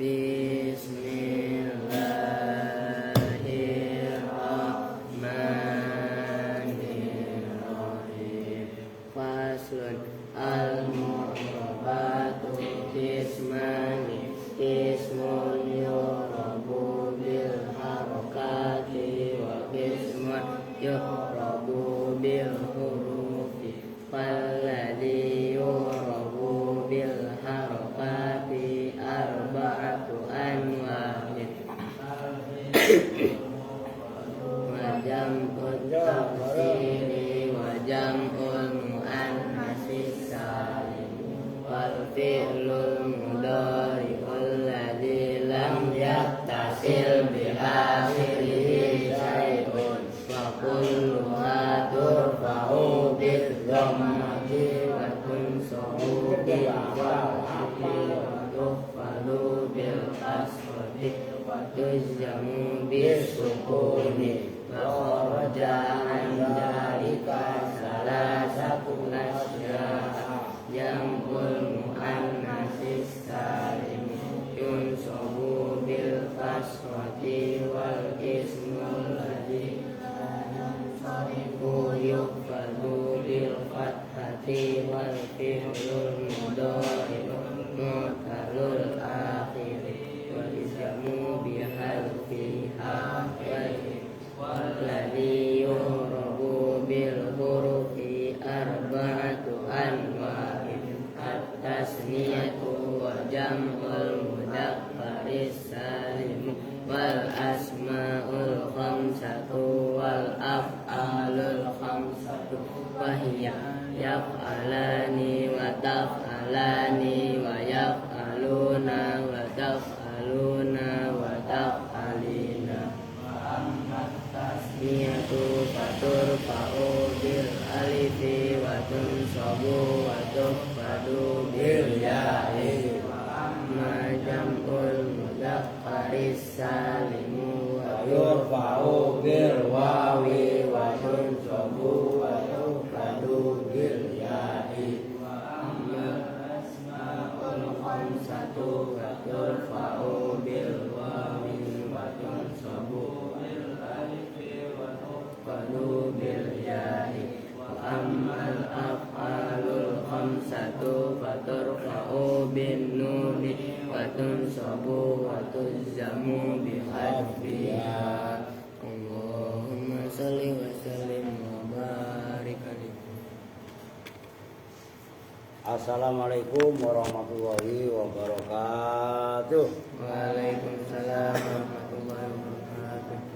Bismillahirrahmanirrahim. Faslun al-mu'rabatu ismani ismun yu'rabu bil harakati wa ismun yu'rabu bil hurufi falladhi yu'rabu bil harakati arba'atu anwa'in wa jam'ut tafsiri wa jam'ul mu'annatsis salim wal fi'lul mudhari'ul ladzi lam yattasil bi akhirihi syai'un wa kulluha turfa'u bil dhammati wa tunsabu bil fathati wa tukhfalu bil kasrati wa tujzamu bis sukuni wa kharaja an dzalika salasatu asya'a jam'ul mu'annatsis salim yunsabu bil kasrati wal ismul ladzi yansarifu yukhfalu bil fathati wal fi'lul mudhari'u mu'talul akhiri wal ismu bi harfiha wal ladzi yu'rabu bil hurufi arba'atu anwa'in at-tasniyatu wa jam'ul mudzakkharis salim wal asma'ul khamsatu wal af'alul khamsatu wa hiya yaf'alani wa taf'alani wa yaf'aluna wa taf'aluna wa taf'alina tasniyatu faturfa'u bil alifi wa tunsabu wa tukhfadu bil ya'i wa amma jam'ul mudzakkaris salimu wa yurfa'u bil wawi wa tunsabu wa tukhfadu bil ya'i wa amma asma'ul khamsatu wa turfa'u bil wawi wa tunsabu bil ya'i wa ammal af'alul khamsatu faturfa'u bin nuni wa tunsabu wa tujzamu bi hadfiha. Allahumma shalli wa sallim wa barik alaihi. Assalamualaikum warahmatullahi wabarakatuh. Waalaikumsalam warahmatullahi wabarakatuh.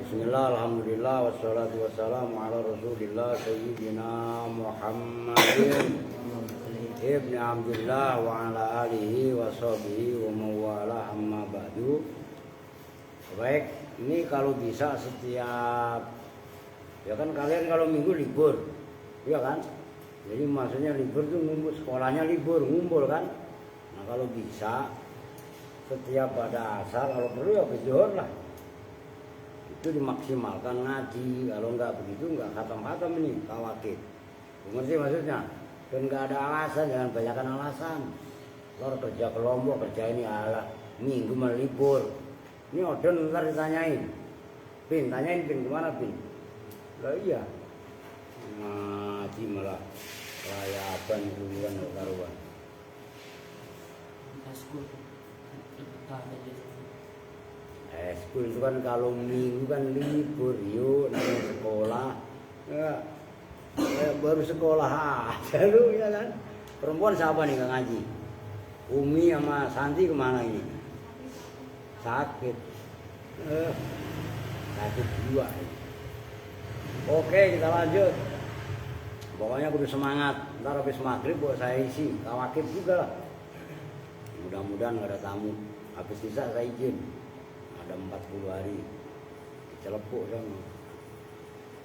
Bismillah, alhamdulillah, wassalatu wassalamu ala rasulillah sayyidina Muhammadin ibni Abdullah wa ala alihi wa sahbihi wa mawala amma ba'du. Baik, ini kalau bisa setiap, ya kan kalian kalau minggu libur, ya kan? Jadi maksudnya libur tuh ngumpul, sekolahnya libur, ngumpul kan? Nah kalau bisa setiap pada asar, kalau perlu ya berjuhur lah. Itu dimaksimalkan ngaji, kalau enggak begitu enggak khatam-khatam ini kawakib. Ngerti maksudnya? Dan enggak ada alasan, jangan banyakkan alasan. Kalau kerja kelompok, kerja ini ala minggu melibur. Ini odon ntar ditanyain. Pin, tanyain Pin kemana Pin? Lah iya. Ngaji malah layaban hubungan karuan. Sekolah itu kan kalau minggu kan libur, yuk namanya sekolah. Ya, baru sekolah aja lu ya kan. Perempuan siapa nih nggak ngaji? Umi sama Santi kemana ini? Sakit. Sakit jiwa. Oke, kita lanjut. Pokoknya kudu semangat. Ntar habis maghrib buat saya isi kawakib juga lah. Mudah-mudahan nggak ada tamu. Habis sisa saya izin. Ada 40 hari. Celepuk sama.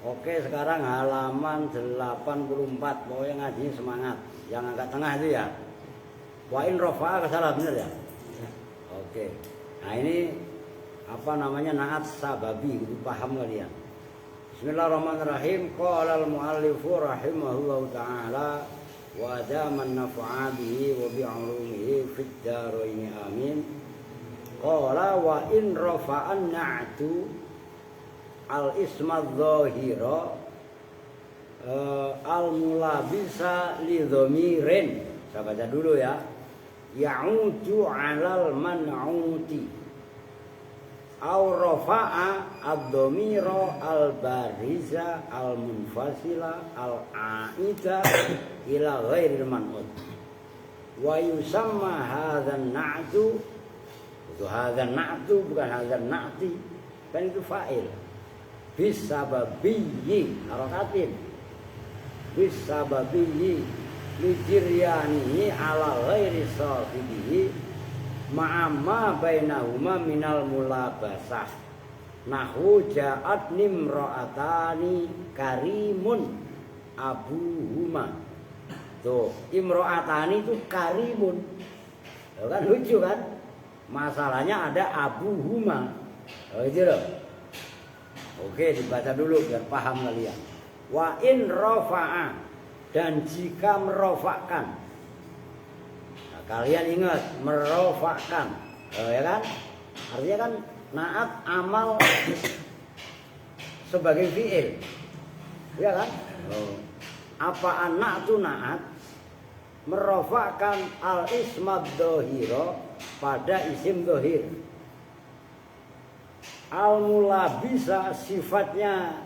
Oke, sekarang halaman 84. Pokoknya ngajinya semangat. Yang angkat tengah itu ya. Wa in rafa'a salah bener ya? Oke. Nah ini apa namanya naat sababi, itu paham kalian. Bismillahirrahmanirrahim. Qala al-muallifu rahimahullahu ta'ala wa daman naf'a bihi wa bi'ulumihi fid daraini amin. Qala wa in rafa'an na'tu al isma dhahira al mulabisa li dhamirin. Saya baca dulu ya. Ya'udu 'alal man'uti aw rafa'a ad-dhamira al-bariza al-munfasila al-a'ida ila ghairil man'ut wa yusamma hadzan na'tu. Itu hadzan na'tu bukan hadzan na'ti, kan itu fa'il. Bisababiyyi harakatin bisababiyyi lijiryanihi ala ghairi sahibihi ma'amma bainahuma minal mulabasah nahu ja'at nimra'atani karimun abuhuma. Tuh imra'atani itu karimun. Loh, kan lucu kan, masalahnya ada abuhuma. Oh itu loh. Oke, dibaca dulu biar paham kalian. Wa in rafa'a, dan jika merofakkan. Nah, kalian ingat merofakkan, ya kan? Artinya kan naat amal sebagai fi'il, ya kan? Apa anak tu naat merofakkan al ismad dohiro pada isim dohir. Al mulabisa sifatnya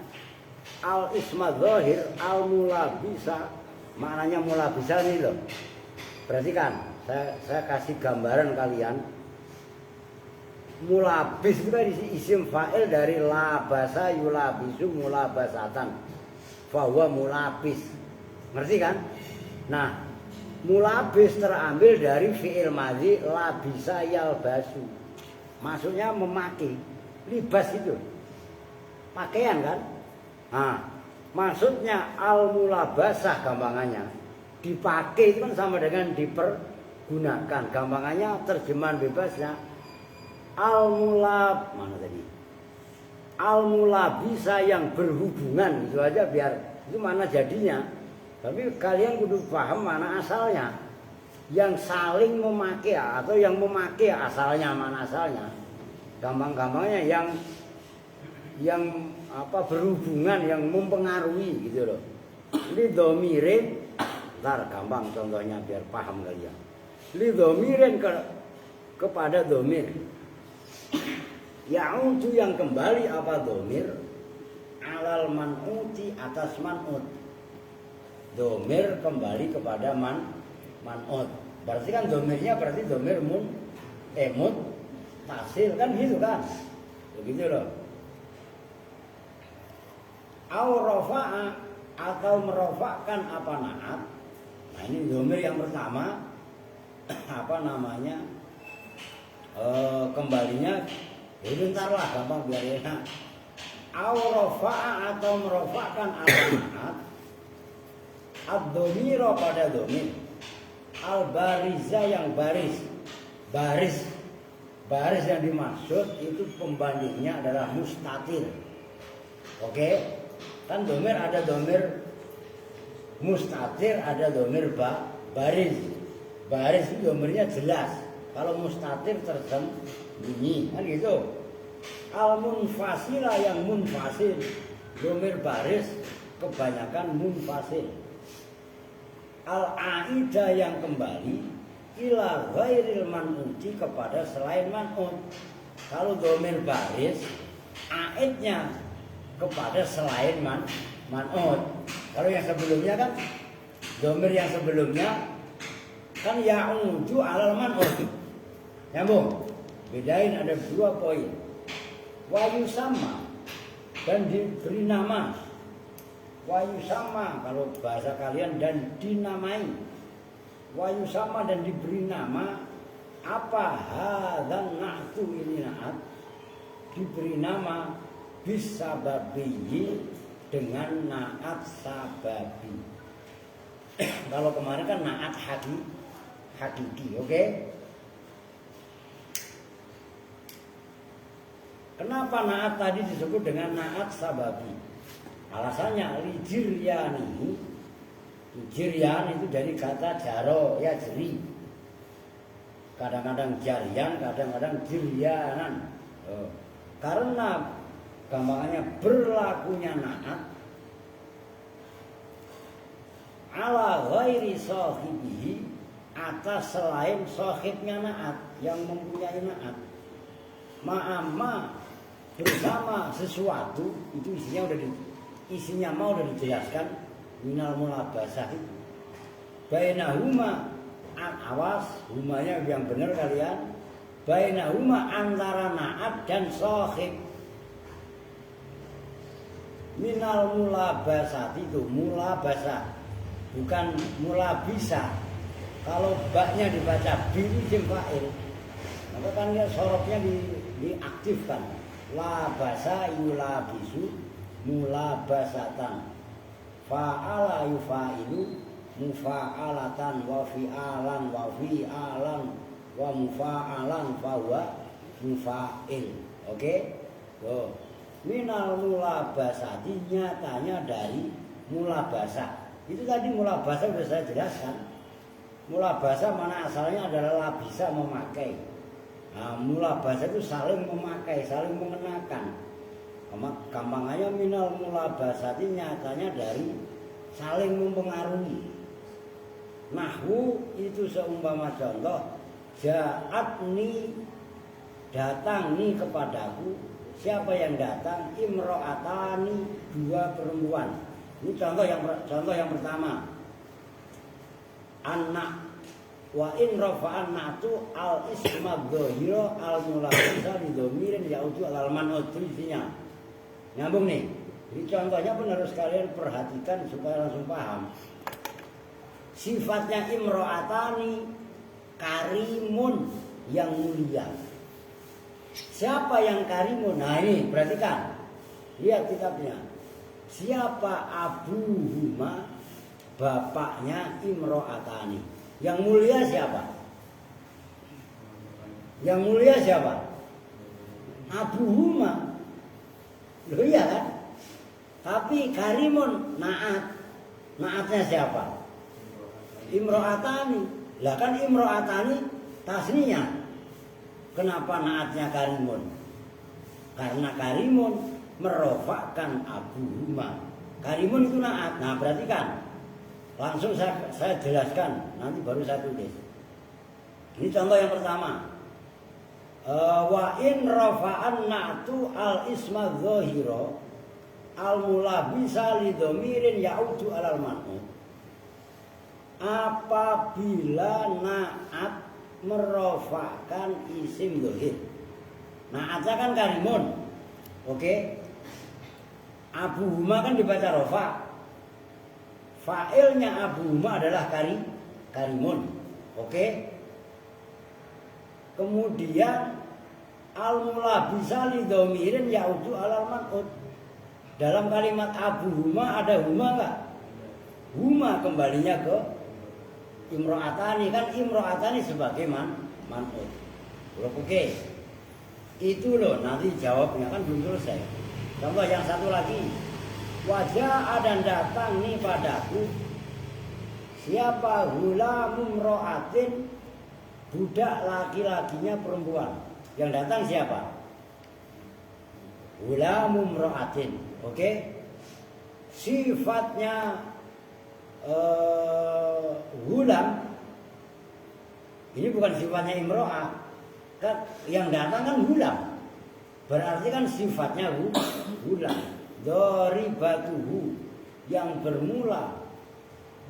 al ismad dohir, al mulabisa maknanya mulabisa ini loh. Perhatikan, saya kasih gambaran kalian. Mulabis itu kan isim fa'il dari labasa yulabisu mulabasatan. Fahuwa mulabis. Ngerti kan? Nah, mulabis terambil dari fi'il madhi labisa yalbasu. Maksudnya memakai. Libas itu. Pakaian kan? Nah, maksudnya al-mulabasah gampangannya. Dipakai itu kan sama dengan dipergunakan. Gampangannya terjemahan bebasnya al-mulab mana tadi? Al-mulabisa yang berhubungan, itu aja biar itu mana jadinya. Tapi kalian kudu paham mana asalnya. Yang saling memakai atau yang memakai asalnya, mana asalnya. Gampang-gampangnya yang apa berhubungan, yang mempengaruhi gitu loh. Li dhamirin, ntar gampang contohnya biar paham kalian. Li dhamirin kepada dhamir. Ya'udu yang kembali apa dhamir? Alal man'uti atas man'ut. Dhamir kembali kepada man'ut. Berarti kan dhamirnya berarti dhamir mut tasil kan gitu kan. Begitu loh. Aw rafa'a atau merofakkan apa naat. Nah ini dhamir yang pertama apa namanya kembalinya bentar lah gampang biar enak. Aw rafa'a atau merofakkan apa naat ad-dhamira pada dhamir al-bariza yang baris yang dimaksud itu pembandingnya adalah mustatir. Oke? Kan dhamir ada dhamir mustatir, ada dhamir baris. Baris itu dhamirnya jelas. Kalau mustatir tersembunyi, kan gitu. Al-munfasila yang munfasil, dhamir baris kebanyakan munfasil. Al-aida yang kembali ila ghairil man'uti kepada selain man'ut. Kalau dhamir baris aidnya kepada selain man'ut. Kalau yang sebelumnya kan dhamir yang sebelumnya kan ya'udu alal man'ut. Nyambung. Bedain ada 2 poin. Wa yusamma dan diberi nama. Wa yusamma kalau bahasa kalian dan dinamai. Wa yusamma dan diberi nama apa hadzan na'tu ini naat diberi nama bisababiyyi dengan naat sababi. Kalau kemarin kan naat hakiki, oke? Kenapa naat tadi disebut dengan naat sababi? Alasannya Jiryan itu dari kata jaro ya jeri. kadang-kadang jarian, kadang-kadang jiryanan. Karena gampangannya berlakunya naat ala ghairi sahibihi, atas selain sahibnya naat, yang mempunyai naat. Ma'amma, bersama sesuatu, itu isinya udah dijelaskan minal mulabasah itu. Bainahuma, awas humanya yang benar kalian. Bainahuma, antara naat dan sahib. Minal mulabasah itu mulabasah, bukan mulabisa. Kalau baknya dibaca bi isim fa'il, maka kan dia sorobnya diaktifkan. Labasa yulabisu mulabasatan. Fa'ala yufa'ilu mufa'alatan wa fi'alan wa fi'alan wa mufa'alan fahuwa mufa'il. Oke? Tuh. Minal mulabasati, nyatanya dari mulabasah. Itu tadi mulabasah sudah saya jelaskan. Mulabasah mana asalnya adalah labisa, memakai. Nah, mulabasah itu saling memakai, saling mengenakan. Gampangannya minal mulabasati, nyatanya dari saling mempengaruhi. Nahwu itu seumpama contoh, ja'atni, datang nih kepadaku. Siapa yang datang? Imro'atani, dua perempuan. Ini contoh yang pertama. Anak wa in rafa'an natu al isma dhahira al mulabasa lidomirin yaudu al man'ud, isinya. Nyambung nih. Jadi contohnya pun harus kalian perhatikan supaya langsung paham. Sifatnya imro'atani, karimun, yang mulia. Siapa yang karimun? Nah ini perhatikan, lihat kitabnya. Siapa abuhuma? Bapaknya imro'atani. Yang mulia siapa? Yang mulia siapa? Abuhuma. Loh iya kan? Tapi karimun, naatnya siapa? Imro'atani. Lah kan imro'atani tasninya. Kenapa naatnya karimun? Karena karimun merofakkan abuhuma. Karimun itu naat. Nah perhatikan, langsung saya jelaskan, nanti baru saya tulis. Ini contoh yang pertama. Wa in rafa'an na'tu al isma dhahira al mulabisa lidomirin ya'udu alal man'ud. Apabila naat merofakkan isim dhahir. Naatnya kan karimun. Oke. Abuhuma kan dibaca rofa. Fa'ilnya abuhuma adalah karimun. Oke. Kemudian al-mulabisa lidhomirin ya'udu alal man'ud. Dalam kalimat abuhuma ada huma enggak? Huma kembalinya ke imro'atani, kan imro'atani sebagai man'ud. Oke. Itu loh, nanti jawabnya kan belum selesai. Contoh yang satu lagi. Wajah dan datang nih padaku. Siapa? Hulamum ro'atin, budak laki-lakinya perempuan. Yang datang siapa? Hulamum ro'atin. Oke. Sifatnya hulam ini bukan sifatnya imro'ah kan, yang datang kan hulam, berarti kan sifatnya hulam. Doribatuhu, yang bermula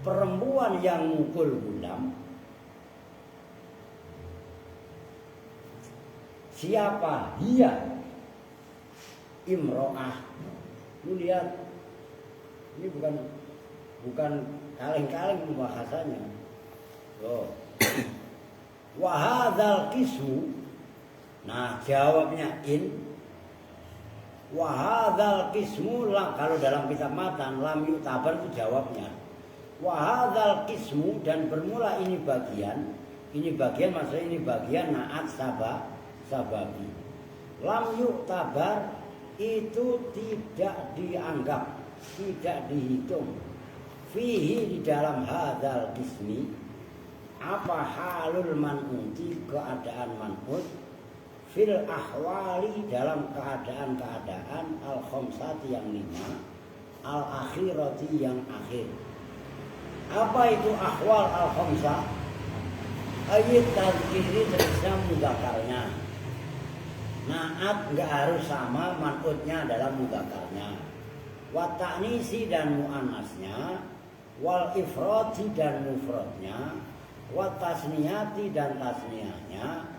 perempuan yang mukul hulam. Siapa? Dia imro'ah. Lu lihat, ini bukan kaleng-kaleng pembahasannya. Oh. Wahadzal qismu. Nah, jawabnya in. Wahadzal qismu, kalau dalam kitab matan lam yutabar itu jawabnya. Wahadzal qismu, dan bermula ini bagian. Ini bagian maksudnya ini bagian naat sababi. Lam yutabar itu tidak dianggap, tidak dihitung. Fihi, di dalam hadzal qismi, apa halul man'uti, keadaan man'ut, fil ahwali, dalam keadaan-keadaan al khamsati yang 5, al akhirati yang akhir. Apa itu ahwal al khamsah? Ayat tadkiri terisnya mudzakarnya. Naat enggak harus sama man'utnya dalam mudzakarnya. Wa ta'nisi dan muannasnya, wal ifrati dan mufradnya, wa tasniyati dan tasniyahnya,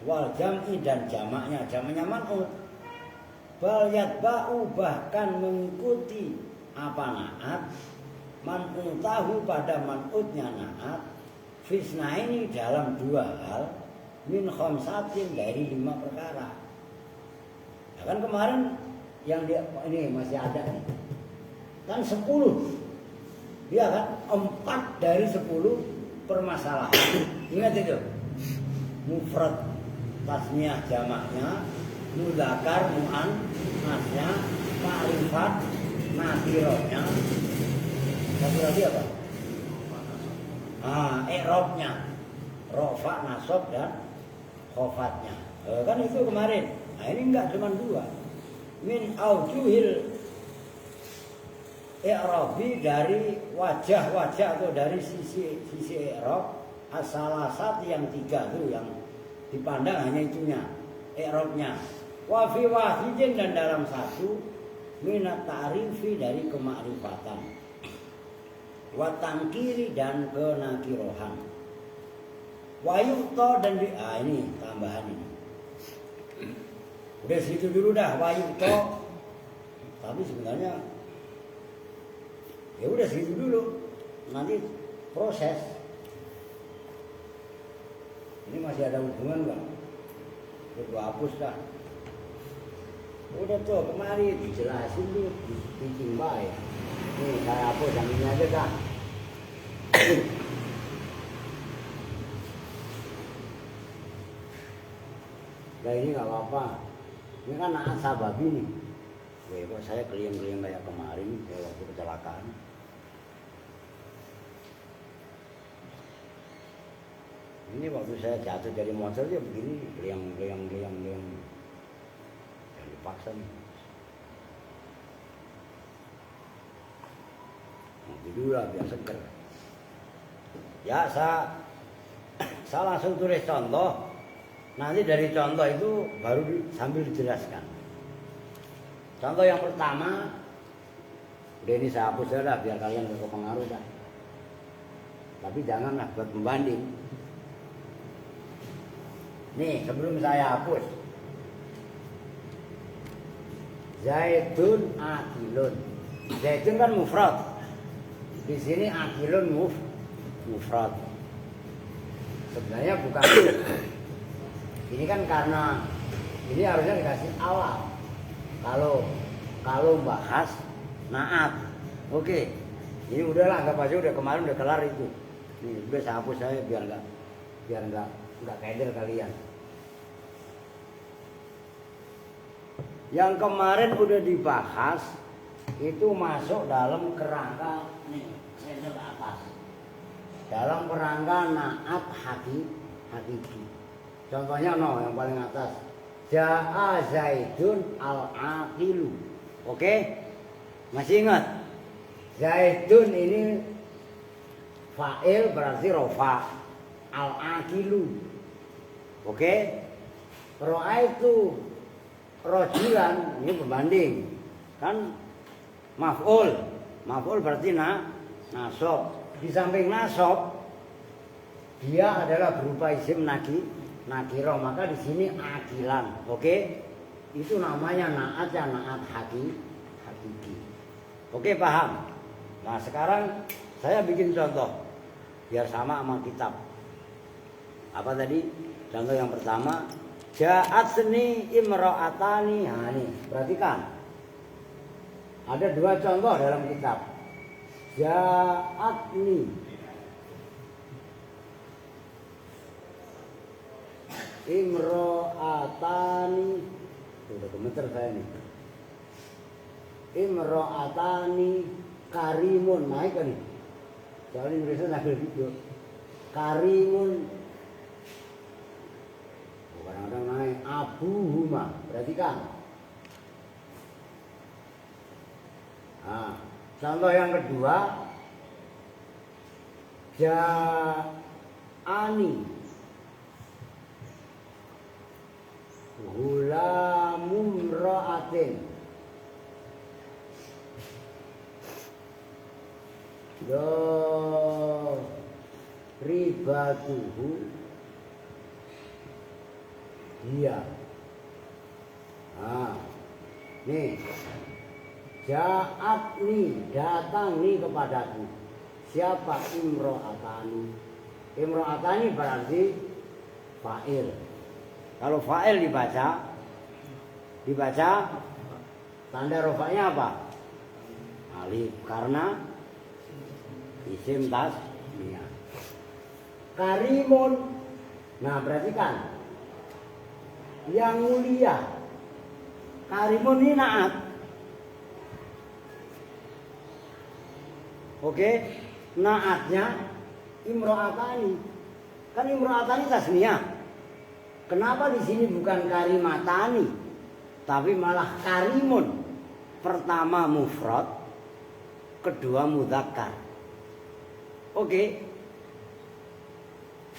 wal jam'i dan jamaknya. Jamaknya man'ut. Bal yatba'u, bahkan mengikuti apa naat, man'utahu pada man'utnya naat, fisna ini dalam 2 hal, min khamsatin dari 5 perkara. Ya kan kemarin yang dia ini masih ada nih. Kan 10. Iya kan? 4 dari 10 permasalahan. Ingat itu. Mufrad, tasniyah jamaknya, mudzakkar muannasnya, ma'rifat nakirahnya. Satu lagi apa? I'rabnya. Rafa, nasab dan khofatnya. Kan itu kemarin. Nah ini enggak cuma 2. Min aujuhil i'rabi, dari wajah-wajah atau dari sisi i'rab as-salasat yang 3 tuh yang dipandang hanya itunya i'rabnya. Wa fi wahidin, dan dalam 1 minat ta'rifi, dari kemakrifatan. Wa tangkiri, dan kenakirohan. Wa yuqta, dan ini tambahan ini. Udah situ dulu dah, wa yuqta. Tapi sebenarnya ya udah segitu dulu, nanti proses. Ini masih ada hubungan nggak? Gue hapus dah. Udah tuh kemari dijelasin tuh, bikin baik. Nih saya hapus yang ini aja dah. Nah ini nggak apa-apa. Ini kan naat sababi nih. Kok saya keliling-keliling kayak kemarin, kayak waktu kecelakaan. Ini waktu saya jatuh dari motor dia begini, yang dipaksa nih. Nanti dulu lah biar seger. Ya saya langsung tulis contoh. Nanti dari contoh itu baru sambil dijelaskan. Contoh yang pertama, udah ini saya hapus saja biar kalian gak kepengaruh dah. Tapi janganlah buat pembanding. Nih sebelum saya hapus, Zaidun akilun. Zaidun kan mufrad. Di sini akilun mufrad. Sebenarnya bukan. Ini kan karena ini harusnya dikasih awal. Kalau bahas naat, oke. Ini udahlah, anggap aja udah kemarin udah kelar itu. Nih udah saya hapus saya biar nggak keder kalian. Yang kemarin udah dibahas itu masuk dalam kerangka nih senter atas. Dalam kerangka naat hakiki. Contohnya yang paling atas. Ja'a Zaidun al-aqilu. Oke? Masih ingat? Zaidun ini fa'il berarti rofa. Al-aqilu. Oke? Ra'aitu rojilan, ini pembanding. Kan maf'ul. Maf'ul berarti nasab. Di samping nasab dia adalah berupa isim nakiro, maka di sini akilan. Oke? Itu namanya naat, ya naat hakiki. Oke, paham? Nah, sekarang saya bikin contoh biar sama kitab. Apa tadi? Contoh yang pertama, ja'atsni imra'atani. Nah, ini perhatikan. Ada 2 contoh dalam kitab. Ja'atni imra'atani. Udah gemeter saya nih. Imra'atani karimun. Naik kan nih. Soalnya Indonesia sambil video. karimun. Kadang-kadang naik abuhuma, perhatikan. Nah, contoh yang kedua, ja'ani gulamun ra'atin ribatuhu dia. Nah, nih ja'at nih, datang nih kepadaku. Siapa? Imro'atani. Imro'atani berarti fa'il. Kalau fa'il dibaca tanda rofaknya apa? Alif, karena isim tasniyah. Karimun. Nah, perhatikan. Yang mulia. Karimun ini naat. Oke, naatnya imro'atani. Kan imro'atani tasniyah. Kenapa di sini bukan karimatani, tapi malah karimun? Pertama mufrad, kedua mudzakkar. Oke.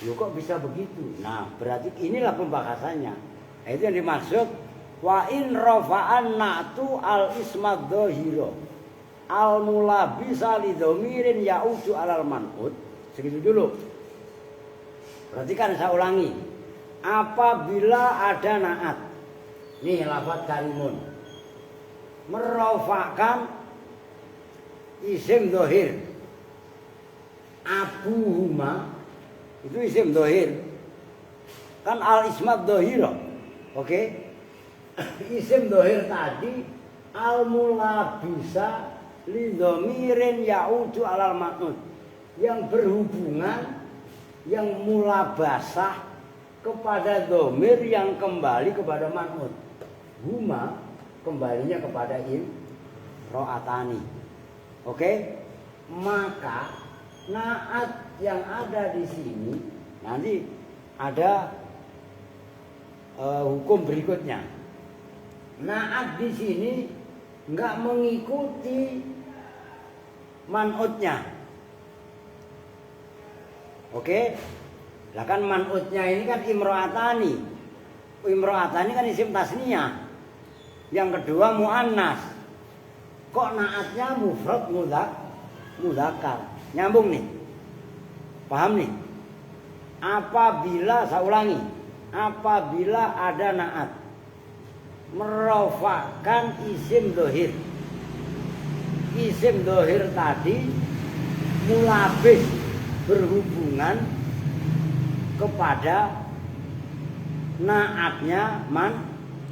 Loh, kok bisa begitu? Nah, berarti inilah pembahasannya. Itu yang dimaksud wa in rafa'an na'tu al ismad dhahira al mulabisa li dhamirin ya'udu alal man'ud. Segitu dulu. Perhatikan, saya ulangi. Apabila ada naat, nih lafaz karimun, merofakkan isim dhahir abuhuma, itu isim dhahir kan al ismad dhahira. Oke. Isim dhahir tadi al mulabisa li dhamirin ya'udu alal ma'nud, yang berhubungan, yang mulabasah kepada dhamir yang kembali kepada ma'nud. Huma kembalinya kepada imro'atani. Oke? Maka naat yang ada di sini nanti ada hukum berikutnya. Naat di sini enggak mengikuti man'udnya. Oke? Lah kan man'udnya ini kan imro'atani. Imro'atani kan isim tasniyah. Yang kedua muannas. Kok naatnya mufrad mudzakkar? Nyambung nih. Paham nih? Apabila, saya ulangi, apabila ada naat merofakkan isim dhahir. Isim dhahir tadi mulabis, berhubungan kepada naatnya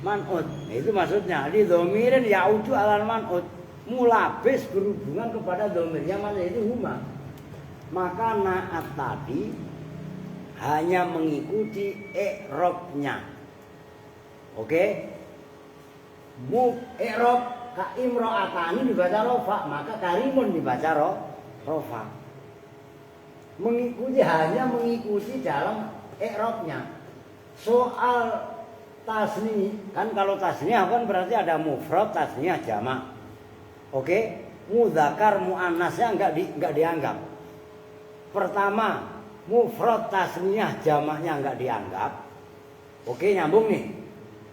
man'ud. Itu maksudnya li dhamirin ya'udu alal man'ud, mulabis berhubungan kepada dhamirnya mana, itu huma. Maka naat tadi hanya mengikuti i'rabnya. Oke? I'rab ka imro'atani dibaca rofa, maka karimun dibaca rofa. Hanya mengikuti dalam i'rabnya. Soal tasni, kan kalau tasniyah kan berarti ada mufrad, tasniyah, jamak. Oke? Mudzakkar muannasnya enggak dianggap. Pertama, mufrad tasniyah jamaknya enggak dianggap. Oke, nyambung nih.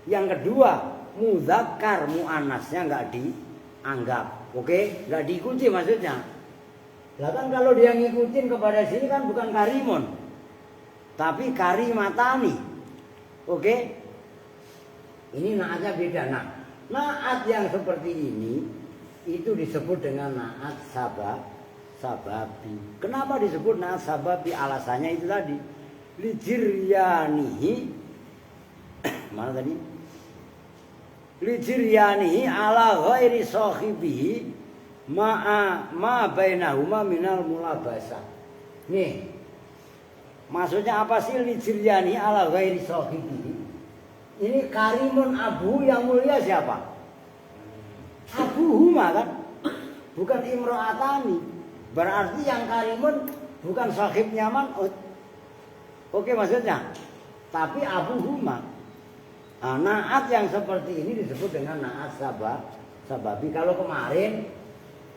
Yang kedua, mudzakkar muannasnya enggak dianggap. Oke? Enggak diikuti maksudnya. Lah kan kalau dia ngikutin kepada sini kan bukan karimun, tapi karimatani. Oke? Ini naatnya beda. Nah, naat yang seperti ini itu disebut dengan naat sababi. Kenapa disebut naat sababi? Alasannya itu tadi. Lijiryanihi mana tadi? Lijiryanihi ala ghairi sahibihi ma bainahuma minal mulabasah. Nih, maksudnya apa sih lijiryanihi ala ghairi sahibihi? Ini karimun abu, yang mulia siapa? Abuhuma kan? Bukan imro'atani. Berarti yang karimun bukan sahibnya man'ud, Oke maksudnya. Tapi abuhuma. Nah, naat yang seperti ini disebut dengan naat sababi. Kalau kemarin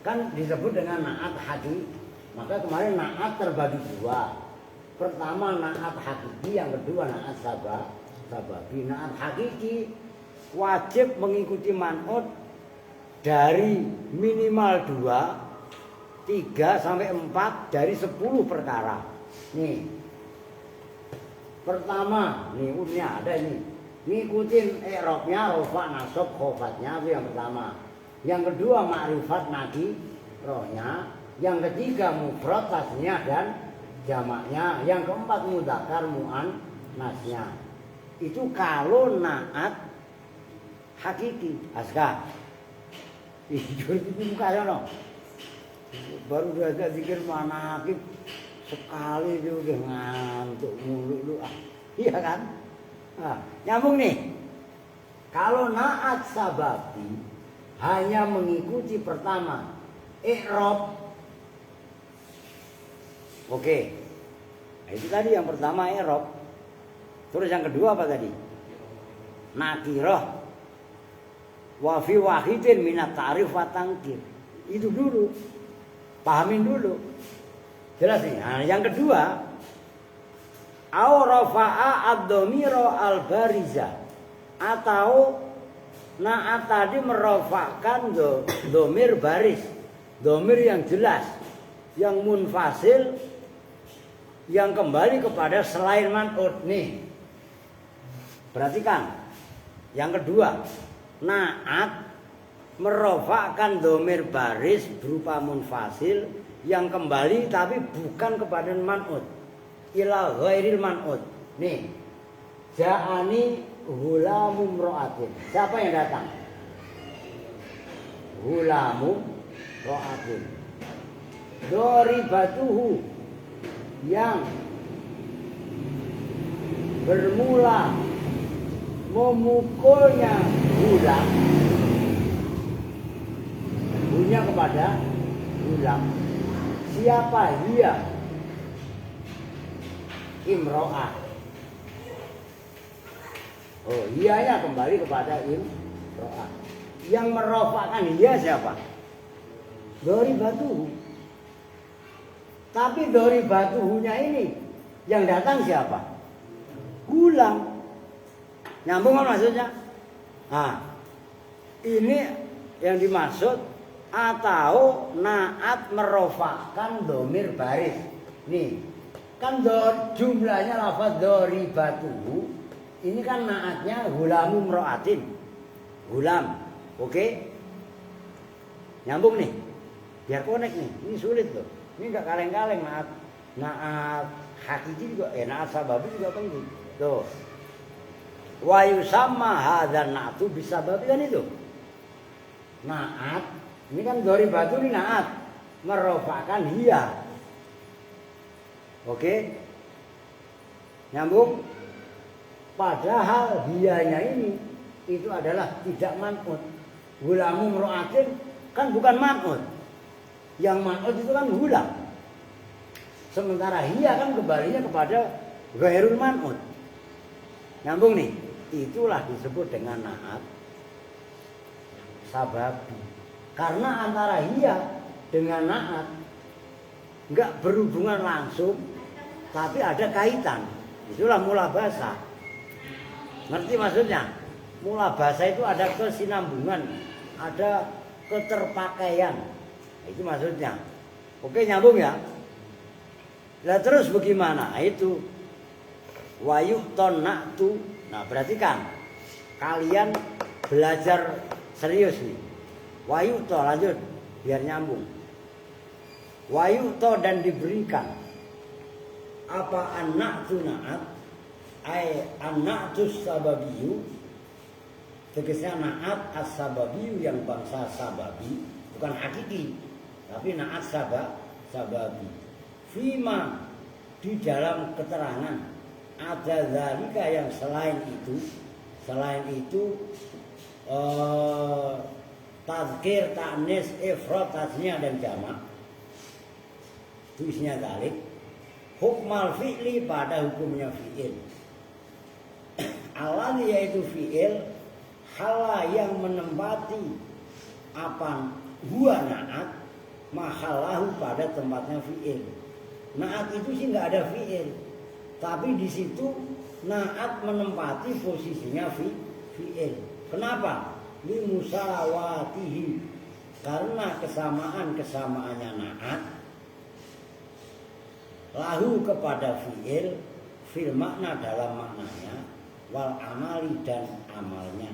kan disebut dengan naat haki. Maka kemarin naat terbagi dua. Pertama naat hakiki, yang kedua naat sababi. Naat hakiki wajib mengikuti man'ut dari minimal 2, 3 sampai 4 dari 10 perkara. Nih. Pertama, nih unnya ada ini. Ngikutin i'rabnya, rofa, nasab, khofatnya itu yang pertama. Yang kedua ma'rifat naki rohnya. Yang ketiga mufrad tasnya dan jamaknya. Yang keempat mudzakkar muannasnya. Itu kalau naat hakiki. Aska. Jujur itu muka sono. Baru diajak zikir manakib sekali dia udah ngantuk mulu lu. Iya kan? Nah, nyambung nih. Kalau naat sababi hanya mengikuti pertama i'rab. Oke. Nah, itu tadi yang pertama i'rab. Terus yang kedua apa tadi? Nakirah. Wa fi wahidin minat ta'rif wa tangkir. Itu dulu. Pahamin dulu. Jelas nih. Nah, yang kedua au rafa'a ad-dhamira al-bariza, atau naat tadi merofakkan dhamir baris, dhamir yang jelas, yang munfasil, yang kembali kepada selain man'ut. Nih perhatikan yang kedua, naat merofakkan dhamir baris berupa munfasil yang kembali tapi bukan kepada man'ut, ila ghairil man'ut. Nih, ja'ani hulamu mro'atin. Siapa yang datang? Hulamu mro'atin. Doribatuhu, yang bermula memukulnya hulam, punya kepada hulam. Siapa dia? Imro'ah. Oh, iyanya kembali kepada imro'ah. Yang merofakkan dia siapa? Dori batuhu. Tapi dori batuhunya ini yang datang siapa? Gulam. Nyambung kan maksudnya? Nah, ini yang dimaksud, atau naat merofakkan domir baris. Nih, kan jumlahnya lafaz dori batuhu. Ini kan naatnya gulamu mro'atin. Gulam. Oke? Nyambung nih. Biar connect nih. Ini sulit loh. Ini enggak kaleng-kaleng naat. Naat hakiki juga, naat sababi juga penting. Tuh. Wa yusamma hadzal na'tu bisababi, kan itu. Naat, ini kan dori batu ini naat. Merofakkan hiya. Oke? Nyambung? Padahal hiyanya ini itu adalah tidak man'ut. Gulamu mro'atin kan bukan man'ut. Yang man'ut itu kan gulam. Sementara hiya kan kembalinya kepada ghairul man'ut. Nyambung nih. Itulah disebut dengan naat sababi. Karena antara hiya dengan naat enggak berhubungan langsung, tapi ada kaitan. Itulah mula bahasa. Ngerti maksudnya? Mula bahasa itu ada kesinambungan, ada keterpakaian. Itu maksudnya. Oke, nyambung ya? Lah terus bagaimana? Itu wayuton naktu. Nah, perhatikan. Kalian belajar serius nih. Wayuto, lanjut biar nyambung. Wayuto dan diberikan. Apa an-na'tu na'at? Ai an-na'tus sababiyu, tegasnya naat as-sababiyu yang bangsa sababi, bukan hakiki, tapi naat sababi. Fima, di dalam keterangan ada zalika yang selain itu tazkir, ta'nis, ifrad, tasnya dan jamak. Itu isinya zalik. hukmal fi'li pada hukumnya fi'il. Alladhi yaitu fi'il hala yang menempati apa huwa na'at mahallahu pada tempatnya fi'il. Na'at itu sih nggak ada fi'il, tapi di situ na'at menempati posisinya fi'il. Kenapa? Li musawatihi, karena kesamaannya na'at lahu kepada fi'il fil makna dalam maknanya wal amali dan amalnya.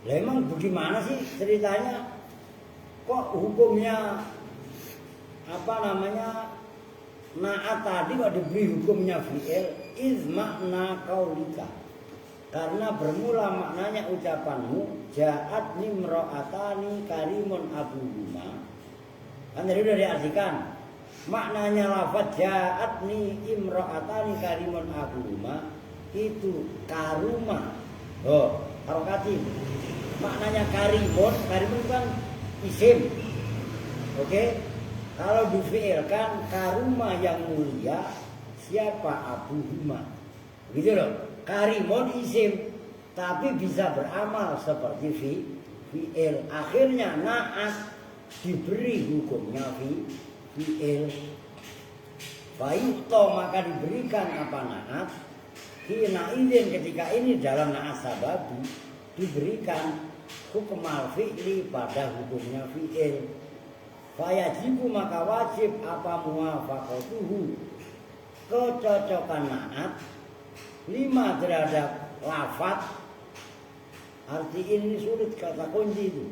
Lah emang bagaimana sih ceritanya? Kok hukumnya na'at tadi kok diberi hukumnya fi'il? Iz makna qaulika, karena bermula maknanya ucapanmu ja'at nimra'atani karimun abuhuma. Kan tadi udah diartikan maknanya lafaz ja'atni imra'atani karimun abuhuma itu karuma. Oh, harokati. Maknanya karimun kan isim. Oke? Kalau difi'ilkan karuma yang mulia siapa abuhuma. Gitu loh. Karimun isim tapi bisa beramal seperti fi'il. Akhirnya na'at diberi hukumnya fi'il. Fayuto maka diberikan apa na'at. Hina izin ketika ini dalam na'at sababi diberikan hukmal fi'li pada hukumnya fi'il. Fayajibu maka wajib apa muwafaqatuhu kecocokan na'at lima terhadap lafaz. Arti ini sulit kata kunci itu.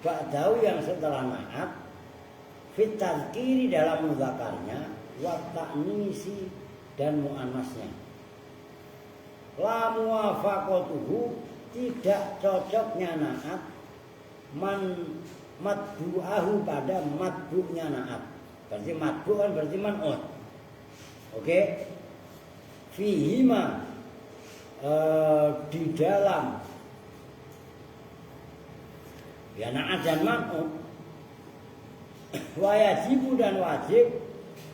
Ba'dahu yang setelah na'at fit tazkiri dalam mudzakarnya wa ta'nisi dan muannasnya. La muwafaqatuhu tidak cocoknya na'at matbu'ahu pada matbu'nya na'at. Berarti matbu' kan berarti man'ut. Oke? Fihima di dalam ya na'at dan man'ut. Wajibu dan wajib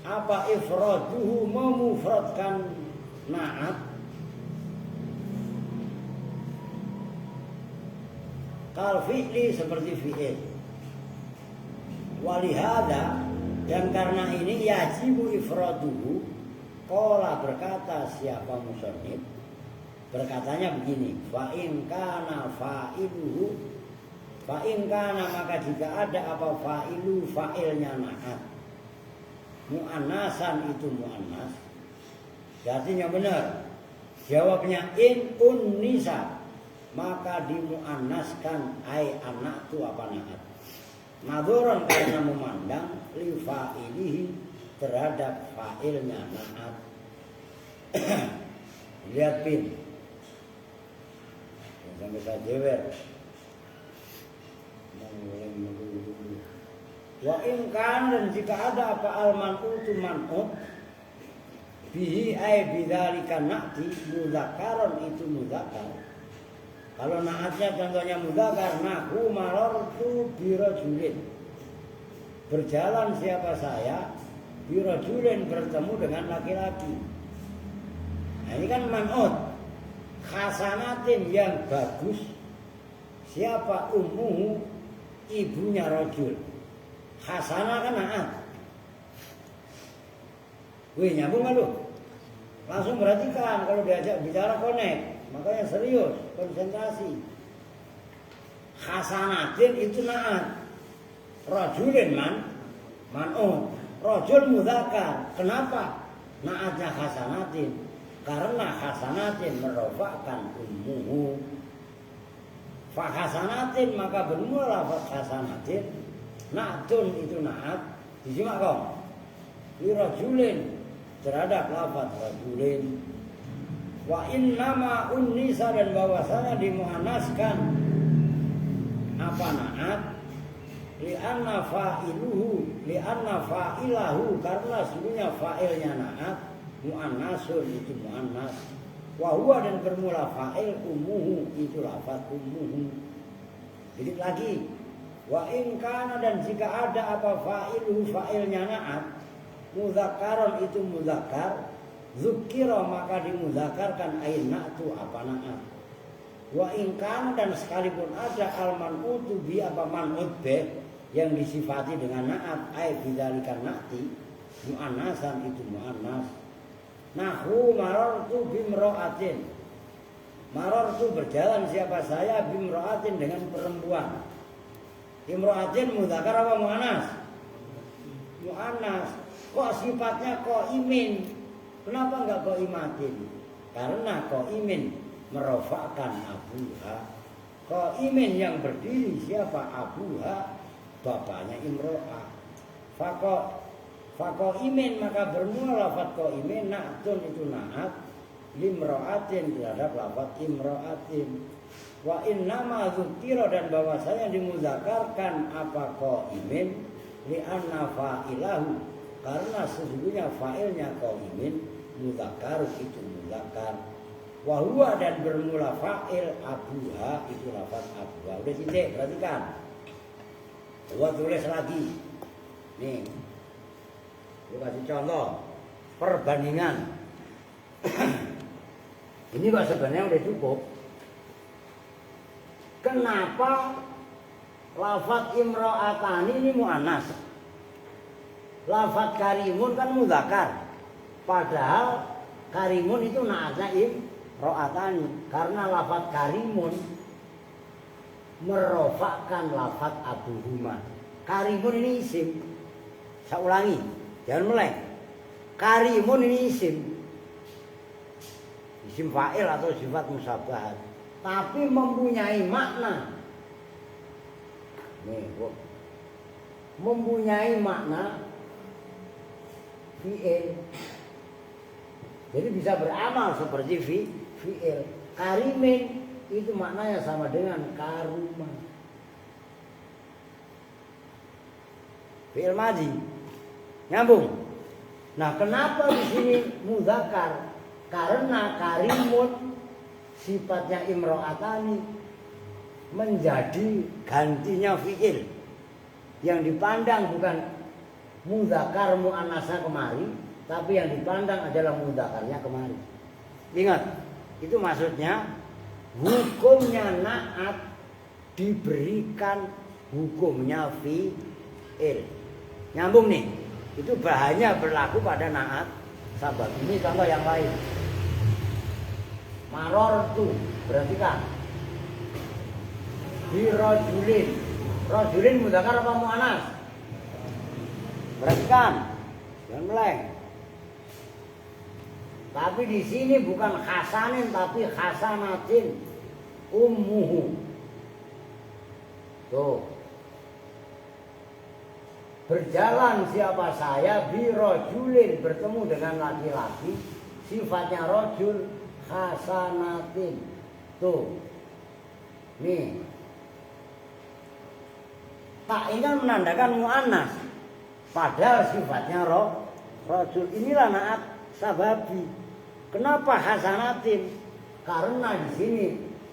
apa ifraduhu memufradkan na'at kal fi'li seperti fi'il. Walihada dan karena ini yajibu ifraduhu. Qala berkata siapa musannif, berkatanya begini, fa in kana fa'iluhu, fa in kana maka jika ada apa fa'ilu fa'ilnya na'at muannasan itu muannas, artinya benar. Jawabnya in unnisa maka dimuannaskan ai anak tu apa na'at. Nadzoran karena memandang li fa'ilihi terhadap fa'ilnya na'at. Lihat pin sampai saya jewer. Wa in kan dan jika ada apa al-man'utu man'ut bihi ay bidzalika na'ti mudzakaron itu mudzakar. Kalau na'atnya contohnya mudzakar, nahu marartu birajulin. Berjalan siapa saya birajulin bertemu dengan laki-laki. Nah ini kan man'ut. Khasanatin yang bagus. Siapa ummuhu ibunya rajul. Hasanah kan na'at. Wih nyambung gak lu? Langsung perhatikan kalau diajak bicara connect. Makanya serius, konsentrasi. Hasanatin itu na'at. Rajulin man'ut. Rajul mudzakar. Kenapa? Na'atnya hasanatin. Karena hasanatin merofakkan ummuhu. Fa hasanatin maka bermula lafaz hasanatin. Na'tun itu na'at. Disimak kok. Li rajulin terhadap lafaz rajulin. Wa innama unnisa dan bahwasanya dimuannaskan apa na'at li'anna fa'ilahu karena sebenarnya fa'ilnya na'at muannasun itu muannas. Wa huwa dan bermula fa'il ummuhu itu lafaz ummuhu. Jadi lagi wa in kana dan jika ada apa fa'iluhu fa'ilnya na'at Mudzakarun itu mudzakar, zukira maka dimudzakarkan ainatu apa na'at. Wa ingkan dan sekalipun ada al-man'utu bi apa man'ut be yang disifati dengan na'at ay bidzalikan na'ti mu'annasan itu mu'annas. Nahu marartu bimra'atin. Marartu berjalan siapa saya bimra'atin dengan perempuan. Imra'atin mudzakar apa mu'annas? Mu'annas. Kok sifatnya qaimin? Kenapa enggak qaimatin? Karena qaimin merofakkan abuha. Qaimin yang berdiri siapa? Abuha, bapaknya imro'ah. Faqaimin maka bermula lafaz qaimin na'tun itu na'at limro'atin terhadap lafaz imro'atin. Wa innama dzukira dan bahwasanya dimudzakarkan apa qaimin li'anna fa'ilahu karena sesungguhnya fa'ilnya qaimin mudzakkar itu mudzakkar. Wa huwa dan bermula fa'il abuha itu lafaz abuha. Udah titik, perhatikan. Gua tulis lagi. Nih. Gua kasih contoh perbandingan. Ini kok sebenarnya udah cukup. Kenapa lafaz imra'atani ini mu'annas? Lafaz karimun kan mudzakkar. Padahal karimun itu na'atnya imra'atani karena lafaz karimun merofakkan lafaz abuhuma. Karimun ini isim. Saya ulangi, jangan meleng. Karimun ini isim. Isim fa'il atau sifat musabbahat. Tapi mempunyai makna. Nih, mempunyai makna fi'il. Jadi bisa beramal seperti fi'il. Karimin itu maknanya sama dengan karuma. Fi'il madhi. Nyambung. Nah, kenapa di sini mudzakkar? Karena karimun sifatnya imro'atani menjadi gantinya fi'il. Yang dipandang bukan mudzakkar mu'annasnya kemari, tapi yang dipandang adalah mudzakarnya kemari. Ingat, itu maksudnya hukumnya na'at diberikan hukumnya fi'il. Nyambung nih. Itu hanya berlaku pada na'at sabab. Ini contoh yang lain. Marortu, perhatikan. Birojulin. Rojulin mudzakkar apa mu'annas? Perhatikan. Jangan meleng. Tapi di sini bukan hasanin tapi hasanatin ummuhu. Tuh. Berjalan siapa saya birojulin bertemu dengan laki-laki sifatnya rojul hasanatin. Tuh. Nih. Tak ini kan menandakan mu'annas. Padahal sifatnya rojul. Inilah na'at sababi. Kenapa hasanatin? Karena di sini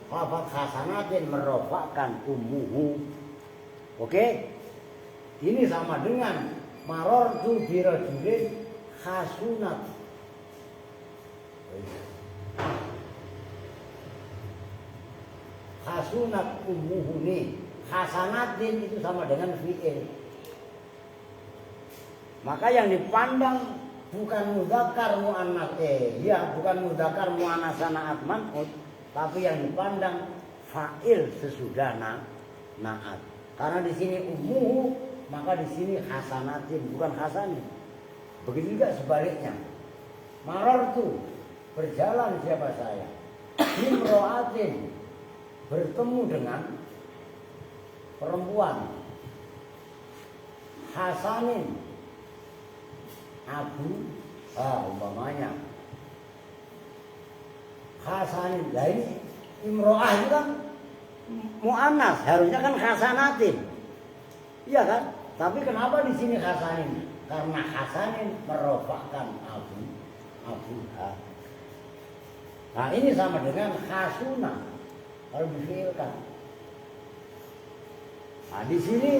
lafaz hasanatin merofakkan ummuhu. Oke? Ini sama dengan marortu birojulin hasunat. Hasunat ummuhu nih. Hasanatin itu sama dengan fi'il. Maka yang dipandang bukan mudzakkar mu'annas bukan mudzakkar mu'annas na'at man'ut, tapi yang dipandang fa'il sesudah na'at. Karena di sini ummuhu, maka di sini hasanatin bukan hasanin. Begitu juga sebaliknya. Marartu berjalan siapa saya? Imro'atin bertemu dengan perempuan. Hasanin abu umpamanya hasanin. Nah ini imro'ah itu kan mu'annas, harusnya kan hasanatin. Iya kan? Tapi kenapa di sini hasanin? Karena hasanin merofakkan abuha. Nah ini sama dengan hasuna kalau difiilkan. Nah di sini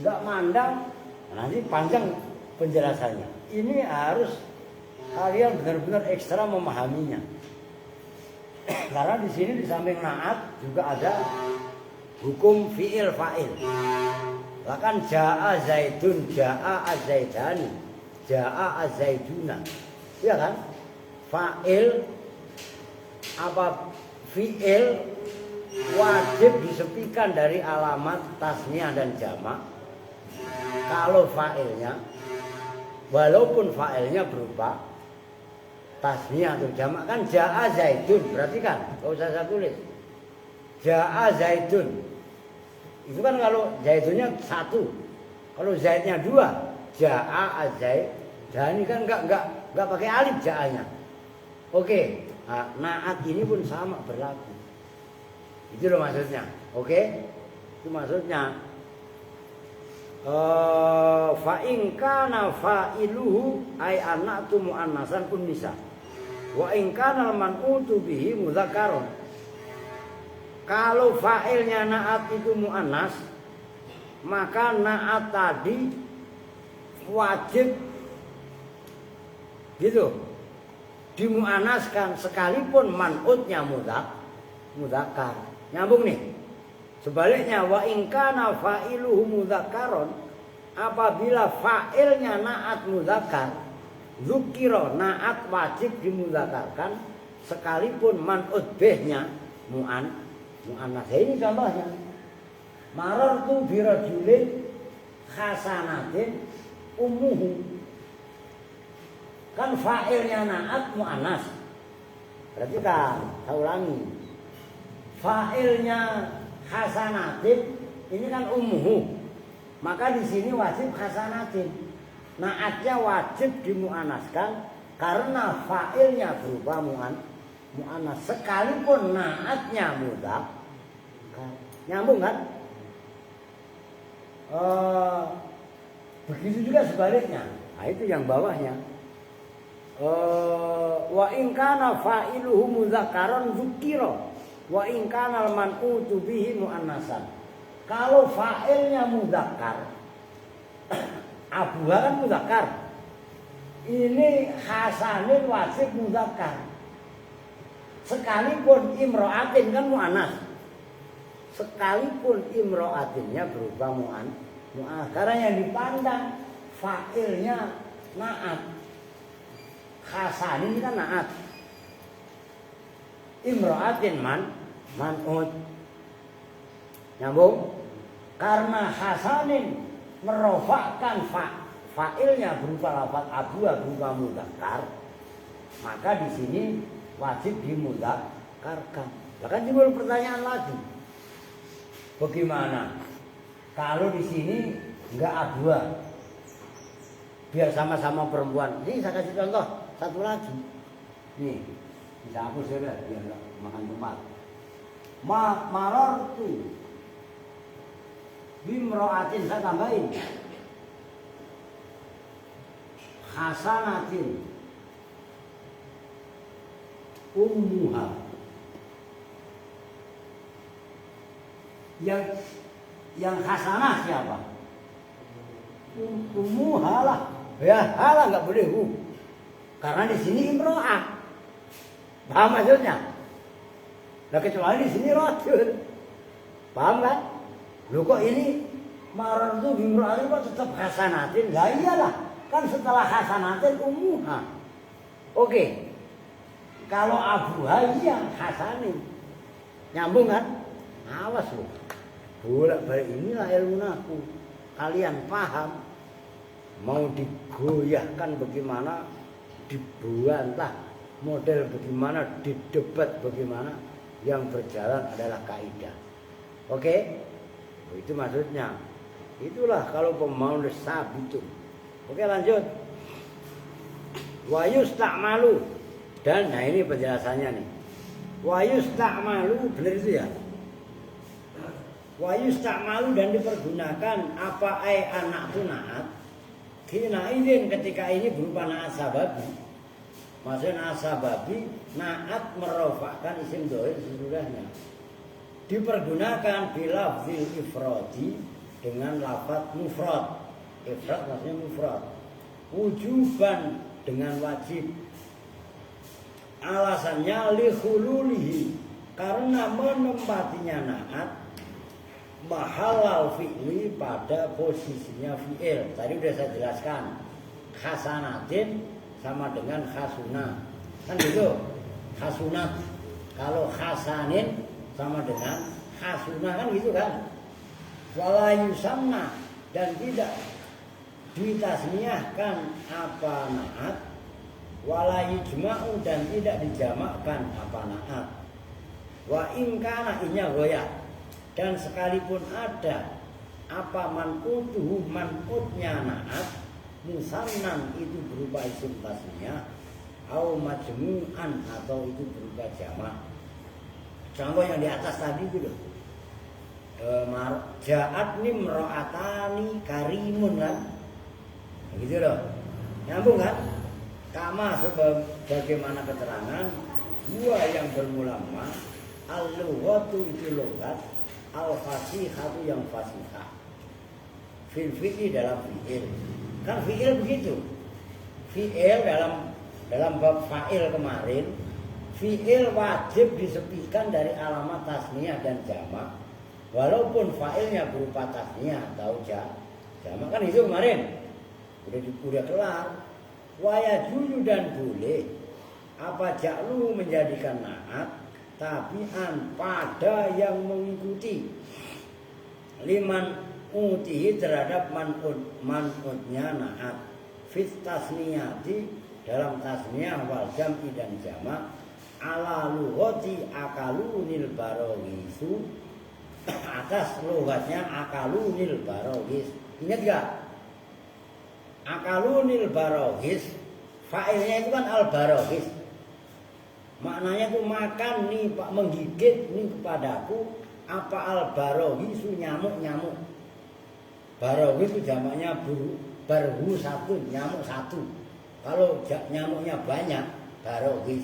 nggak mandang, nanti panjang penjelasannya. Ini harus kalian benar-benar ekstra memahaminya. Karena di sini di samping naat juga ada hukum fi'il fa'il. Bahkan ja'a zaidun, ja'a azaidani, ja'a azaiduna. Iya kan? Fa'il apa fi'il wajib disepikan dari alamat tasniah dan jamak. Kalau fa'ilnya, walaupun fa'ilnya berupa tasniah atau jamak, kan ja'a zaidun, berarti kan gak usah saya tulis ja'a zaidun. Itu kan kalau zaidunnya satu, kalau zaidnya dua, ja'a zaid. Dan ini kan enggak pakai alif ja'anya. Oke, nah, naat ini pun sama berlaku. Itu loh maksudnya. Oke, itu maksudnya. Fa in kana fa'iluhu ay anatu muannasan unnisa. Wa in kana al-man'utu bihi mudzakkarun. Kalau fa'ilnya naat itu muannas, maka naat tadi wajib gitu dimuannaskan sekalipun man'utnya mudzakkar. Nyambung nih. Sebaliknya wa in kana fa'iluhu mudzakkaron, apabila fa'ilnya naat mudzakkar, dzukira naat wajib dimudzakarkan sekalipun man'ut bihnya muannas. Ini contohnya. Marartu bi rajulin hasanatin ummuhu. Kan fa'ilnya naat muannas. Berarti kan saya ulangi. Fa'ilnya hasanatin ini kan ummuhu. Maka di sini wajib hasanatin. Naatnya wajib dimuannaskan karena fa'ilnya berupa muannas sekalipun naatnya mudzakkar. Nyambung kan? Begitu juga sebaliknya. Nah, itu yang bawahnya. Wa in kana fa'iluhu mudzakkaran dzukira wa in kana al-man'utu bihi muannasan. Kalau fa'ilnya mudzakkar, abuha kan mudzakkar. Ini hasanin wajib mudzakkar. Sekalipun imro'atin kan muannas. Sekalipun imro'atinnya berupa muannas. Karena yang dipandang fa'ilnya naat. Hasanin kan naat. Imro'atin man'ut. Nyambung? Karena hasanin merofakkan fa'ilnya berupa lafaz abuha berupa mudzakkar, maka di sini wajib dimudzakarkan. Bahkan timbul pertanyaan lagi. Bagaimana kalau di sini enggak abuha? Biar sama-sama perempuan. Ini saya kasih contoh satu lagi. Nih, bisa hapus saja biar enggak makan tempat. Marartu bimro'atin, saya tambahin hasanatin ummuha. Yang hasanah siapa? Ummuha lah. Ya, halah enggak boleh karena di sini imro'ah. Paham maksudnya? Nah, kecuali di sini rajul. Paham kan? Loh kok ini marartu bimro'atin kok tetap hasanatin? Lah iyalah, kan setelah hasanatin ummuha. Oke. Kalau abuha iya hasanin. Nyambung kan? Awas loh. Bolak-balik inilah ilmu nahu. Kalian paham? Mau digoyahkan bagaimana, dibantah model bagaimana, didebat bagaimana, yang berjalan adalah kaidah. Oke? Itu maksudnya. Itulah kalau pemaun sabitun. Oke, lanjut. Wa yusta'malu. Dan nah ini penjelasannya nih. Wa yusta'malu, benar itu ya? Wa yusta'malu dan dipergunakan apa anak tu naat. Kina idin ketika ini berupa naat sababi. Maksudnya naat sababi, naat merofakkan isim dohir sesudahnya. Dipergunakan bilafzil ifradi dengan lafaz mufrad. Ifrad maksudnya mufrad. wujuban dengan wajib. Alasannya lihululihi, karena menempatinya naat mahalal fi'li pada posisinya fi'il. Tadi udah saya jelaskan, khasanatin sama dengan khasuna, kan gitu. Khasunat kalau khasanin sama dengan khasuna, kan gitu kan. Wala yusamna, dan tidak ditasniyahkan apa naat, wala yujma'u, dan tidak dijamakkan apa naat. Wa in kana inya goyah, dan sekalipun ada apa man'utuhu, man'utnya naat, musannan itu berupa isim tasniyah, au majmu'an, atau itu berupa jamak. Contoh yang di atas tadi itu loh. Ja'at nimra'atani karimun, kan gitu loh, nyambung kan. Kama sebagaimana keterangan dua yang bermula ma, al-lughatu itu logat, al-fasihatu yang fasihah, fil fi'li dalam fi'il. Kan fi'il begitu, fi'il dalam bab fa'il kemarin, fi'il wajib disepikan dari alamat tasniyah dan jamak, walaupun fa'ilnya berupa tasniyah atau jamak, kan itu kemarin udah kelar. Waya juyu, dan boleh apa ja'lu menjadikan naat tabi'an pada yang mengikuti liman utihi terhadap man'utnya naat fit tasniyati dalam tasniyah wal jam'i dan jamak ala lughati akalunil barogisu, atas lughatnya akalunil barogis. Ingat gak? Akalunil barogis, fa'ilnya itu kan al barogis, maknanya itu makan nih Pak, menggigit nih kepadaku apa al barogisu, nyamuk. Barogis itu jamaknya barhu satu, nyamuk satu. Kalau nyamuknya banyak barogis.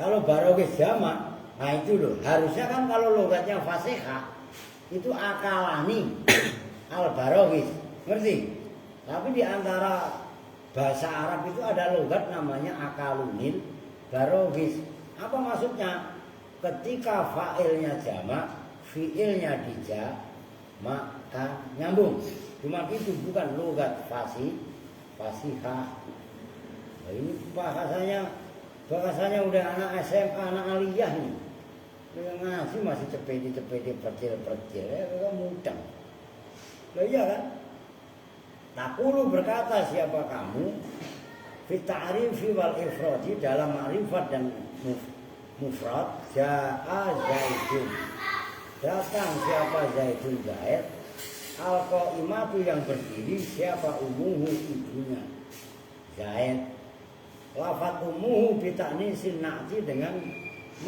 Kalau barogis jamak, nah itu loh, harusnya kan kalau logatnya fasihah itu akalani al barogis, ngerti? Tapi di antara bahasa Arab itu ada logat namanya akalunil barogis. Apa maksudnya? Ketika fa'ilnya jamak, fi'ilnya dijamakkan, nyambung. Cuma itu bukan logat fasihah. Nah, ini bahasanya udah anak SMA, anak aliyah nih. Yang ngaji masih cepede percil, ya mudah. Lah iya kan? Taqulu, berkata siapa kamu, fi ta'rifi wal ifradi, dalam ma'rifat dan mufrad, ja'a zaidun, datang siapa Zaidun Zaid, al-qaimatu yang berdiri, siapa umuhu ibunya Zaid. Lafat umuhu bita'nisin na'ti, dengan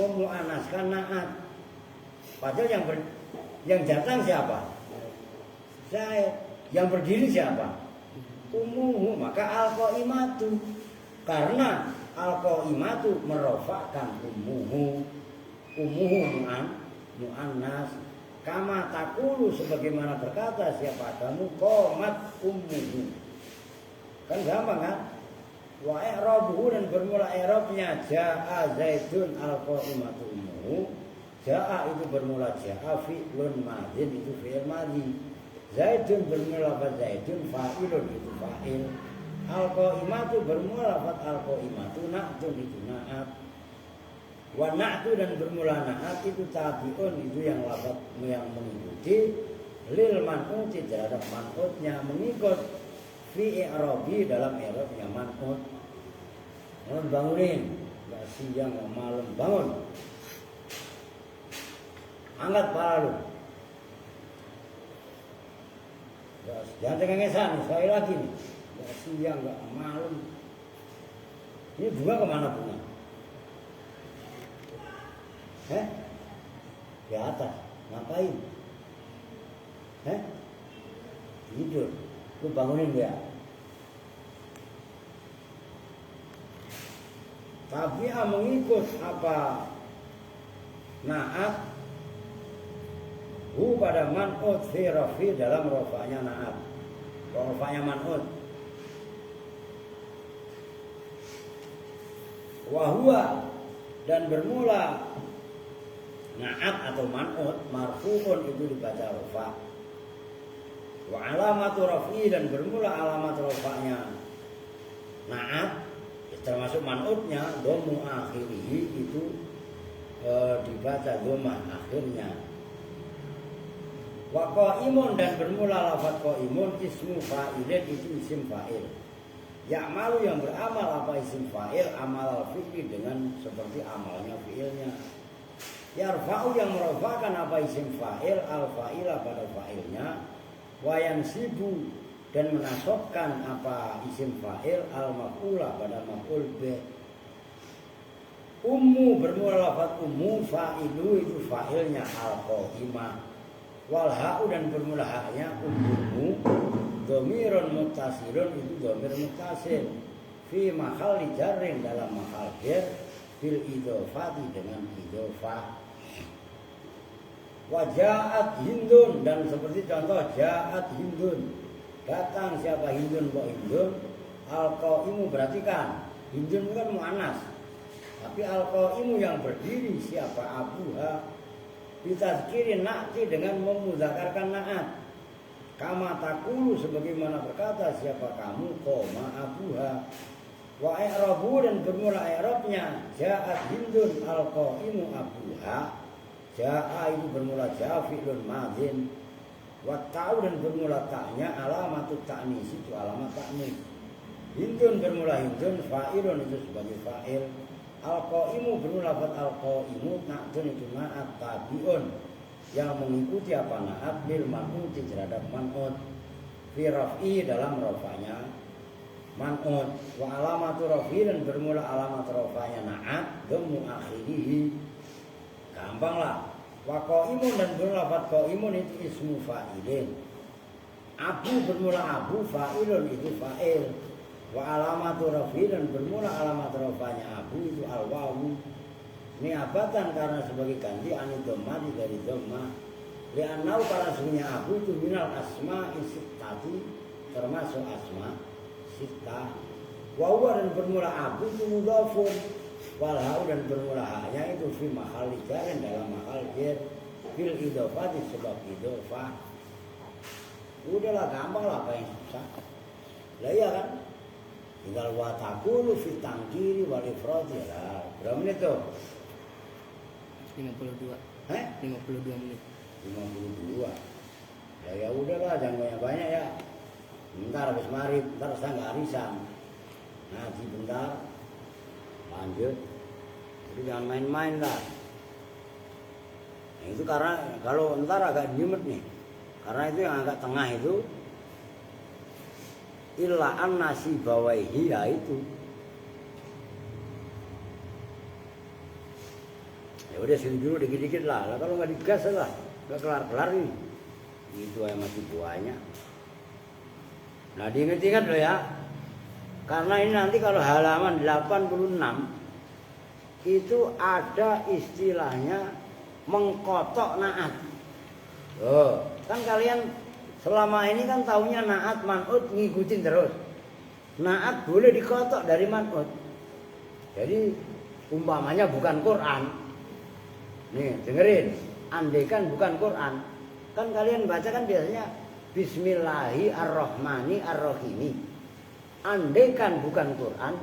memu'anaskan na'at. Padahal yang datang siapa? Zaid. Yang berdiri siapa? Umuhu. Maka al-qaimatu, karena al-qaimatu merofakkan umuhu mu'annas. Kama takulu, sebagaimana berkata siapa kamu, qomat umuhu. Kan gampang kan? Wa i'rabuhu, dan bermula i'rabnya ja'a zaidun al-qaimatu umuhu. Ja'a itu bermula ja'a, fi'lun madin itu fi'il madhi. Zaidun bermula lafaz zaidun, fa'ilun itu fa'il. Al-qaimatu bermula lafaz al-qaimatu, na'tun itu na'at. Wa na'tu, dan bermula na'at itu tabi'un, itu yang lafaz yang mengikuti lil man'uti terhadap man'utnya, mengikut fi i'rabi dalam i'rabnya man'ut. Bangunin, enggak siang enggak malam, bangun. Angkat kepala lu. Jangan tengengesan, sekali lagi nih. Gak siang, gak malam. Ini bunga kemana bunga? Di atas, ngapain? Tidur. Lu bangunin dia. Tapi mengikut apa? Naat pada man'ut fi rafi, dalam rofanya naat, rofanya man'ut. Wahua dan bermula na'at atau man'ut marfu'un itu dibaca rafa. Wa alamatu raf'i dan bermula alamat rafa'nya na'at termasuk man'utnya dhammu akhirihi itu dibaca dhammah akhirnya. Wa qaimun dan bermula lafaz qaimun ismu fa'ilin itu isim fa'il. Ya'malu yang beramal apa isim fa'il amal fi'il dengan seperti amalnya fi'ilnya. Yarfa'u yang merofakkan apa isim fa'il al-fa'ila pada fa'ilnya. Wa yansibu dan menasobkan apa isim fa'il al-maf'ula pada maf'ul bih. Ummu bermula lafaz ummu fa'ilu itu fa'ilnya al-qa'imah. Wal ha'u dan bermula haknya ummu dhamirun muttasilun itu dhamir muttasil fi mahalli jarrin dalam mahal jar bil idhofati dengan idhofah. Wa ja'at hindun dan seperti contoh ja'at hindun datang siapa hindun kok hindun al-qaimu berarti kan hindun kan muannas tapi al-qaimu yang berdiri siapa abuha bitazkirin na'ti dengan memudzakarkan na'at. Kama takulu sebagaimana berkata siapa kamu koma abuha. Wa i'rabu dan bermula i'rabnya ja'at hindun al-qaimu abuha. Ja'a itu bermula ja'a fi'lun madhin. Wa ta'u dan bermula ta'nya alamatut ta'nis itu alamat ta'nis. Hindun bermula hindun fa'ilun itu sebagai fa'il. Al-qaimu bermula lafaz al-qaimu na'tun itu na'at tabi'un yang mengikuti apa na'at bil man'ut terhadap man'ut fi raf'i dalam rafa'nya man'ut wa alamatu raf'i dan bermula alamat rafa'nya na'at dhammu akhirihi gampang lah. Wa qaimun dan bermula lafaz qaimun itu ismu fa'ilin. Abu bermula abu fa'ilun itu fa'il. Wa alamatu raf'i dan bermula alamat rafa'nya abu itu al-wawu. Niabatan karena sebagai ganti anid dhammah dari dhammah. Li'annau karena sebenarnya abu itu minal asma isittati termasuk asma sittah. Wa huwa dan bermula abu itu mudhafun. Wal ha'u dan bermula haknya itu fi mahalli jarin dalam mahal jar fil idhofati sebab idhofah. Udahlah gampang lah apa yang susah. Lah iya kan? Tinggal wa taqulu fi tangkiri wal ifradi lah. Berapa menit tuh? 52. 52 menit. 52. Ya udahlah jangan banyak-banyak ya. Bentar habis maghrib, bentar saya nggak arisan. Ngaji bentar, lanjut. Jadi jangan main-main lah. Nah, itu karena kalau ntar agak nyimet nih. Karena itu yang agak tengah itu illaan nasi bawaihi ya itu. Ya udah sini dulu dikit-dikit lah. Lah kalau nggak digas lah, nggak kelar-kelar nih. Itu yang masih banyak. Nah diingat-ingat loh ya. Karena ini nanti kalau halaman 86 itu ada istilahnya mengkotok naat. Oh, kan kalian selama ini kan taunya naat man'ut ngikutin terus. Naat boleh dikotok dari man'ut. Jadi umpamanya bukan Quran. Nih, dengerin. Andaikan bukan Quran, kan kalian baca kan biasanya Bismillahirrahmanirrahim. Andaikan bukan Quran,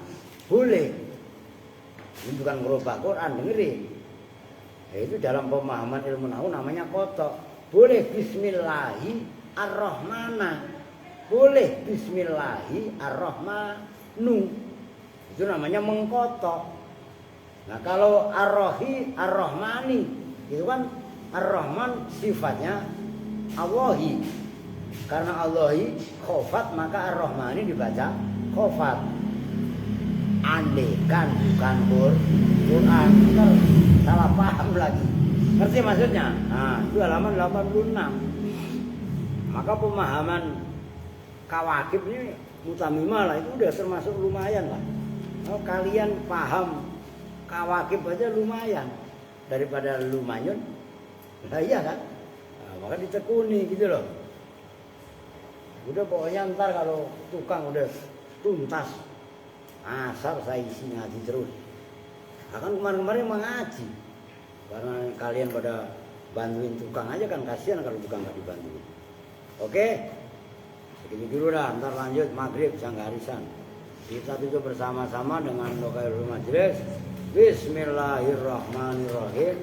boleh. Ini bukan merubah Quran, dengerin. Ya, itu dalam pemahaman ilmu nahwu namanya kotok. Boleh Bismillahirrahmanirrahim. Boleh Bismillahirrahmanu. Itu namanya mengkotok. Nah kalau ar-Rahmani itu kan ar-Rahman sifatnya Allahi. Karena Allahi khofat maka ar-Rahmani dibaca khofat. Andaikan bukan Quran, ntar salah paham lagi. Ngerti maksudnya? Nah itu halaman 86. Maka pemahaman kawakib ini mutamimah lah itu udah termasuk lumayan lah. Kalau kalian paham kawakib aja lumayan daripada lumayan. Nah iya kan? Nah, maka ditekuni gitu loh. Udah pokoknya ntar kalau tukang udah tuntas asar saya isi ngaji terus. Akan kemarin-kemarin mengaji. Karena kalian pada bantuin tukang aja kan kasihan kalau tukang nggak dibantuin. Oke? Segini dulu dah, ntar lanjut maghrib sanggarisan. Kita tutup bersama-sama dengan doa majelis. Bismillahirrahmanirrahim.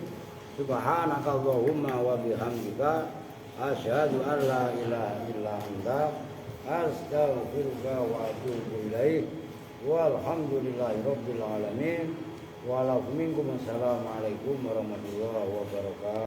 Subhanakallahumma wa bihamdika asyhadu an la ilaha illa anta astaghfiruka wa atubu ilaik. Walhamdulillahirabbil alamin. Assalamualaikum warahmatullahi wabarakatuh.